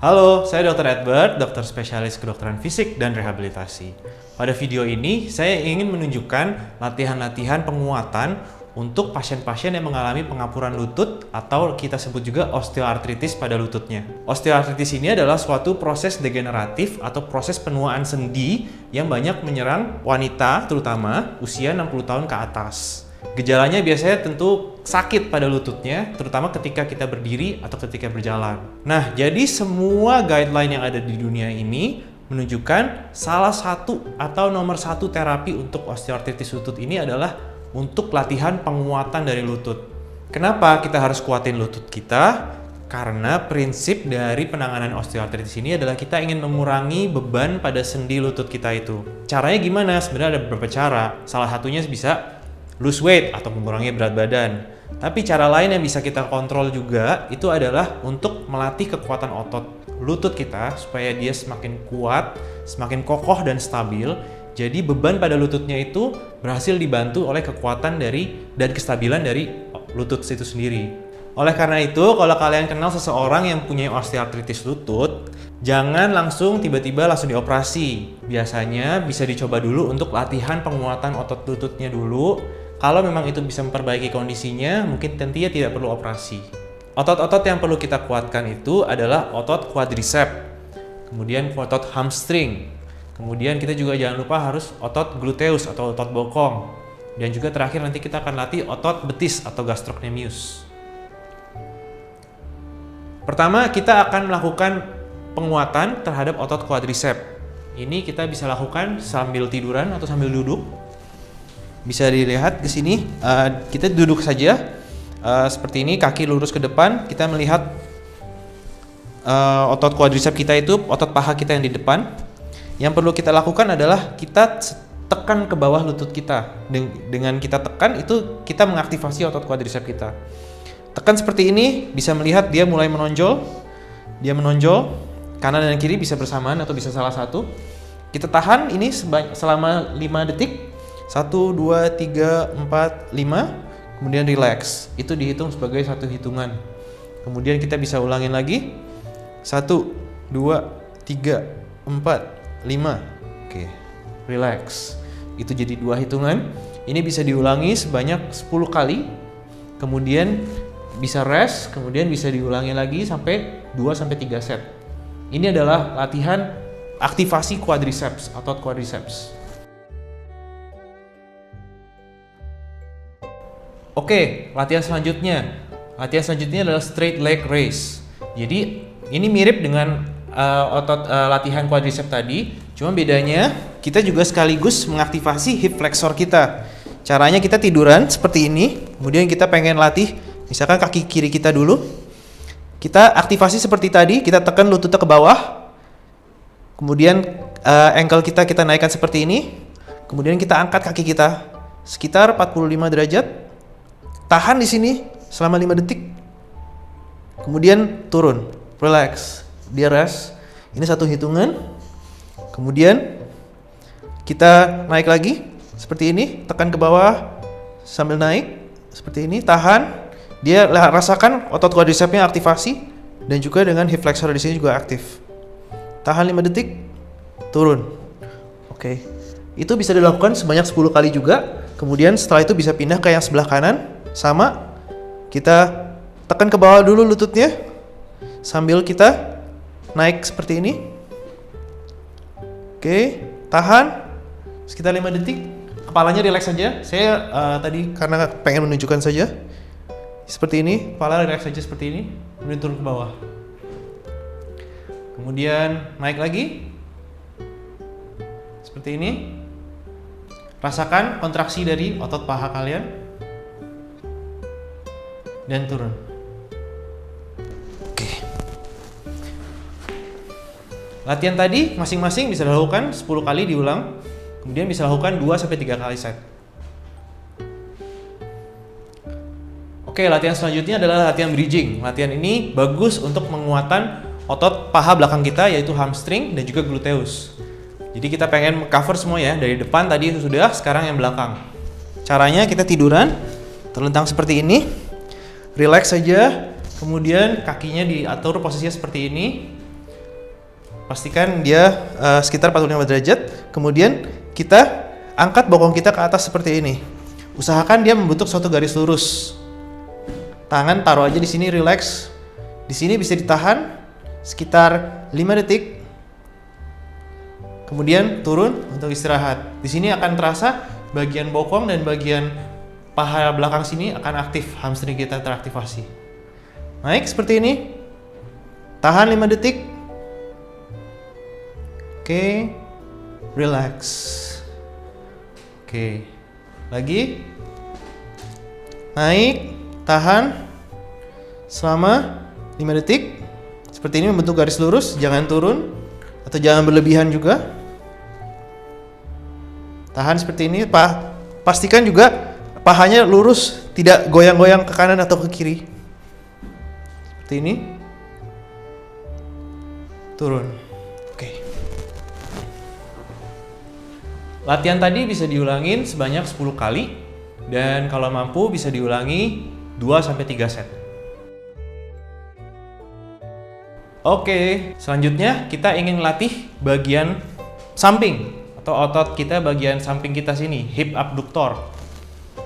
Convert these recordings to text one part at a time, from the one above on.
Halo, saya Dr. Edward, dokter spesialis kedokteran fisik dan rehabilitasi. Pada video ini, saya ingin menunjukkan latihan-latihan penguatan untuk pasien-pasien yang mengalami pengapuran lutut atau kita sebut juga osteoartritis pada lututnya. Osteoartritis ini adalah suatu proses degeneratif atau proses penuaan sendi yang banyak menyerang wanita terutama usia 60 tahun ke atas. Gejalanya biasanya tentu sakit pada lututnya, terutama ketika kita berdiri atau ketika berjalan. Nah, jadi semua guideline yang ada di dunia ini menunjukkan salah satu atau nomor satu terapi untuk osteoartritis lutut ini adalah untuk latihan penguatan dari lutut. Kenapa kita harus kuatin lutut kita? Karena prinsip dari penanganan osteoartritis ini adalah kita ingin mengurangi beban pada sendi lutut kita itu. Caranya gimana? Sebenarnya ada beberapa cara. Salah satunya bisa lose weight atau mengurangi berat badan. Tapi cara lain yang bisa kita kontrol juga itu adalah untuk melatih kekuatan otot lutut kita supaya dia semakin kuat, semakin kokoh dan stabil. Jadi beban pada lututnya itu berhasil dibantu oleh kekuatan dan kestabilan dari lutut itu sendiri. Oleh karena itu, kalau kalian kenal seseorang yang punya osteoartritis lutut, jangan langsung tiba-tiba langsung dioperasi. Biasanya bisa dicoba dulu untuk latihan penguatan otot lututnya dulu. Kalau memang itu bisa memperbaiki kondisinya, mungkin tentunya tidak perlu operasi. Otot-otot yang perlu kita kuatkan itu adalah otot quadricep, kemudian otot hamstring, kemudian kita juga jangan lupa harus otot gluteus atau otot bokong, dan juga terakhir nanti kita akan latih otot betis atau gastrocnemius. Pertama, kita akan melakukan penguatan terhadap otot quadricep. Ini kita bisa lakukan sambil tiduran atau sambil duduk. Bisa dilihat di sini, kita duduk saja seperti ini, kaki lurus ke depan. Kita melihat otot quadricep kita itu, otot paha kita yang di depan. Yang perlu kita lakukan adalah kita tekan ke bawah lutut kita. Dengan kita tekan itu kita mengaktifasi otot quadricep kita. Tekan seperti ini, bisa melihat dia mulai menonjol. Dia menonjol, kanan dan kiri bisa bersamaan atau bisa salah satu. Kita tahan ini selama 5 detik. 1, 2, 3, 4, 5. Kemudian relax. Itu dihitung sebagai satu hitungan. Kemudian kita bisa ulangin lagi. 1, 2, 3, 4, 5. Oke, relax. Itu jadi 2 hitungan. Ini bisa diulangi sebanyak 10 kali. Kemudian bisa rest, kemudian bisa diulangi lagi sampai 2-3 set. Ini adalah latihan aktivasi quadriceps, otot quadriceps. Oke, latihan selanjutnya. Latihan selanjutnya adalah straight leg raise. Jadi ini mirip dengan latihan quadricep tadi, cuma bedanya kita juga sekaligus mengaktifasi hip flexor kita. Caranya kita tiduran seperti ini, kemudian kita pengen latih misalkan kaki kiri kita dulu. Kita aktivasi seperti tadi, kita tekan lututnya ke bawah. Kemudian ankle kita naikkan seperti ini. Kemudian kita angkat kaki kita sekitar 45 derajat. Tahan di sini selama 5 detik. Kemudian turun, relax. Dia rest. Ini satu hitungan. Kemudian kita naik lagi seperti ini, tekan ke bawah sambil naik seperti ini, tahan. Dia rasakan otot quadricepsnya aktivasi dan juga dengan hip flexor di sini juga aktif. Tahan 5 detik, turun. Oke. Itu bisa dilakukan sebanyak 10 kali juga. Kemudian setelah itu bisa pindah ke yang sebelah kanan. Sama, kita tekan ke bawah dulu lututnya sambil kita naik seperti ini. Oke, tahan sekitar 5 detik. Kepalanya relax saja. Saya tadi karena pengen menunjukkan saja. Seperti ini, kepala relax saja seperti ini. Kemudian turun ke bawah. Kemudian naik lagi. Seperti ini. Rasakan kontraksi dari otot paha kalian. Dan turun. Oke. Latihan tadi masing-masing bisa dilakukan 10 kali diulang. Kemudian bisa lakukan 2-3 kali set. Oke, latihan selanjutnya adalah latihan bridging. Latihan ini bagus untuk penguatan otot paha belakang kita yaitu hamstring dan juga gluteus. Jadi kita pengen cover semua ya, dari depan tadi itu sudah, sekarang yang belakang. Caranya kita tiduran, terlentang seperti ini. Relax saja, kemudian kakinya diatur posisinya seperti ini. pastikan dia sekitar 45 derajat. Kemudian kita angkat bokong kita ke atas seperti ini. Usahakan dia membentuk suatu garis lurus. Tangan taruh aja di sini, relax. Di sini bisa ditahan sekitar 5 detik. Kemudian turun untuk istirahat. Di sini akan terasa bagian bokong dan bagian paha belakang sini akan aktif, hamstring kita teraktivasi. Naik seperti ini. Tahan 5 detik. Oke. Relax. Oke. Lagi. Naik, tahan selama 5 detik. Seperti ini membentuk garis lurus, jangan turun atau jangan berlebihan juga. Tahan seperti ini, pastikan juga pahanya lurus, tidak goyang-goyang ke kanan atau ke kiri. Seperti ini. Turun. Oke. Latihan tadi bisa diulangin sebanyak 10 kali dan kalau mampu bisa diulangi 2-3 set. Oke, selanjutnya kita ingin latih bagian samping atau otot kita bagian samping kita sini, hip abductor.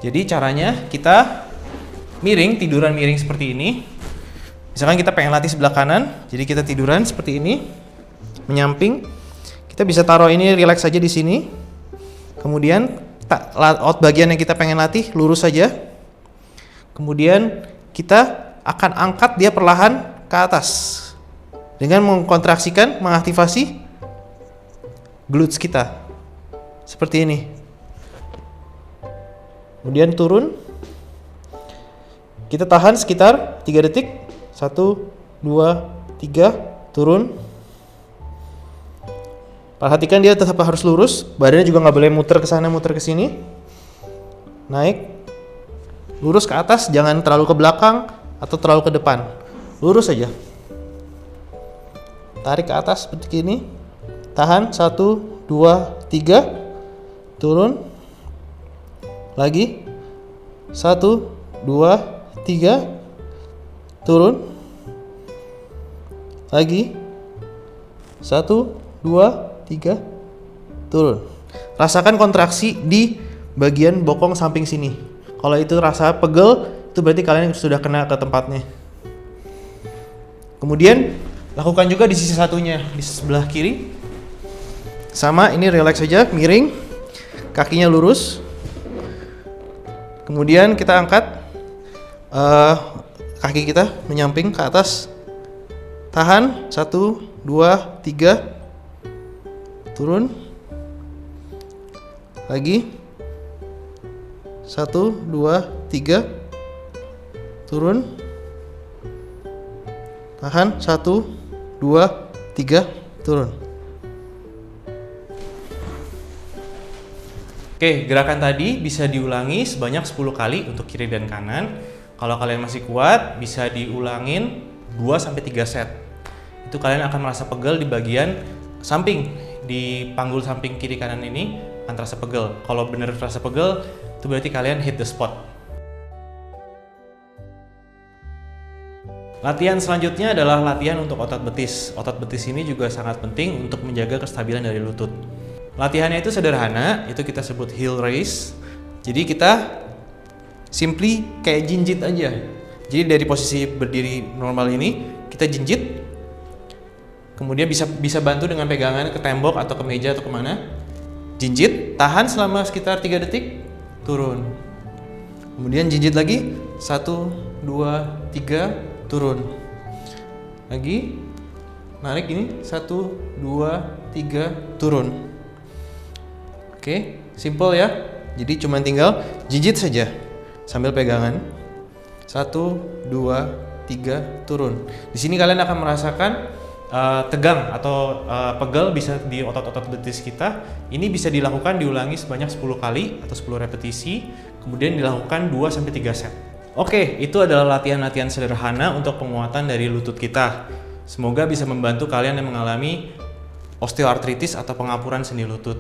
Jadi caranya kita miring, tiduran miring seperti ini. Misalkan kita pengen latih sebelah kanan, jadi kita tiduran seperti ini, menyamping. Kita bisa taruh ini relax saja di sini. Kemudian bagian yang kita pengen latih lurus saja. Kemudian kita akan angkat dia perlahan ke atas dengan mengkontraksikan, mengaktifasi glutes kita seperti ini. Kemudian turun. Kita tahan sekitar 3 detik. 1, 2, 3, turun. Perhatikan dia tetap harus lurus, badannya juga nggak boleh muter ke sana, muter ke sini. Naik, lurus ke atas, jangan terlalu ke belakang atau terlalu ke depan. Lurus saja. Tarik ke atas seperti ini. Tahan 1, 2, 3, turun. Lagi 1, 2, 3, turun. Lagi 1, 2, 3, turun. Rasakan kontraksi di bagian bokong samping sini. Kalau itu rasa pegel, itu berarti kalian sudah kena ke tempatnya. Kemudian lakukan juga di sisi satunya, di sebelah kiri. Sama, ini relax saja, miring, kakinya lurus. Kemudian kita angkat kaki kita menyamping ke atas. Tahan 1, 2, 3, turun. Lagi 1, 2, 3, turun. Tahan 1, 2, 3, turun. Oke, gerakan tadi bisa diulangi sebanyak 10 kali untuk kiri dan kanan. Kalau kalian masih kuat, bisa diulangin 2-3 set. Itu kalian akan merasa pegel di bagian samping, di panggul samping kiri kanan ini akan terasa pegel. Kalau benar terasa pegel, itu berarti kalian hit the spot. Latihan selanjutnya adalah latihan untuk otot betis. Otot betis ini juga sangat penting untuk menjaga kestabilan dari lutut. Latihannya itu sederhana, itu kita sebut heel raise. Jadi kita simply kayak jinjit aja. Jadi dari posisi berdiri normal ini, kita jinjit. Kemudian bisa bantu dengan pegangan ke tembok atau ke meja atau kemana. Jinjit, tahan selama sekitar 3 detik, turun. Kemudian jinjit lagi, 1, 2, 3, turun. Lagi, narik ini, 1, 2, 3, turun. Oke, simple ya. Jadi cuma tinggal jinjit saja sambil pegangan. 1, 2, 3, turun. Di sini kalian akan merasakan tegang atau pegel bisa di otot-otot betis kita. Ini bisa dilakukan diulangi sebanyak 10 kali atau 10 repetisi, kemudian dilakukan 2-3 set. Oke, itu adalah latihan-latihan sederhana untuk penguatan dari lutut kita. Semoga bisa membantu kalian yang mengalami osteoartritis atau pengapuran sendi lutut.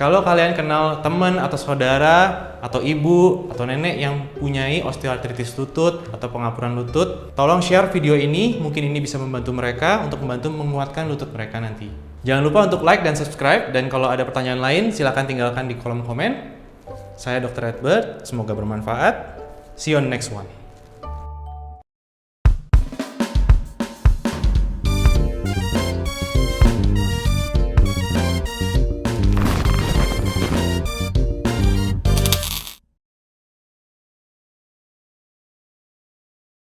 Kalau kalian kenal teman atau saudara atau ibu atau nenek yang punyai osteoartritis lutut atau pengapuran lutut, tolong share video ini, mungkin ini bisa membantu mereka untuk membantu menguatkan lutut mereka nanti. Jangan lupa untuk like dan subscribe, dan kalau ada pertanyaan lain silakan tinggalkan di kolom komen. Saya Dr. Edward, semoga bermanfaat. See you on the next one.